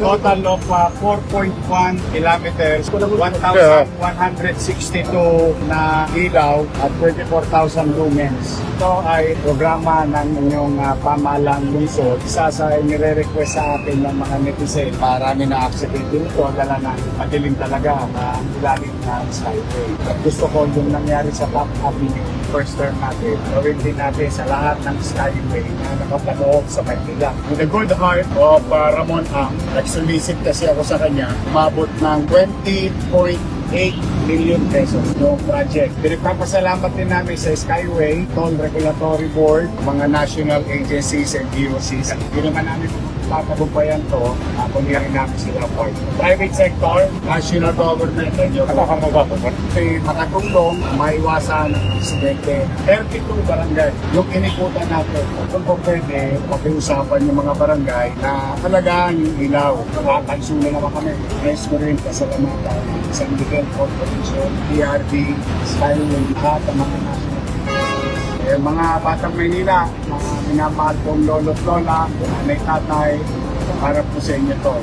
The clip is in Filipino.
total of 4.1 kilometers, 1,162 na ilaw at 24,000 lumens. Ito ay programa ng inyong pamahalang lungsod. Isa sa nire-request sa akin ng mga netizen, marami na accident dito, dala na madilim talaga ang ilalim ng skyway. At gusto ko yung nangyari sa Top Avenue, first term natin, gawin din natin sa lahat ng skyway na nakapanoob sa Maynila. With the good heart of Ramon Ang, nag-solicit kasi ako sa kanya, umabot ng 20.8 million pesos yung project. Pinagpapasalamat din namin sa Skyway, Toll Regulatory Board, mga national agencies and DOCs. Hindi naman namin tatagumpayan to, kundi rin namin sila part. Private sector, national government, yung makatulong, maiwasan ang aksidente. 32 barangay, yung inikutan natin. Kung po pwede, pakiusapan yung mga barangay na talagang yung ilaw. Nakakanso na naman kami. Nice mo rin, pasalamatan. San Miguel Corporation, PRD, Skyway, lahat ang mga national mga batang Maynila, mga minamahal kong lolo't lola, nanay tatay, para po sa inyo to.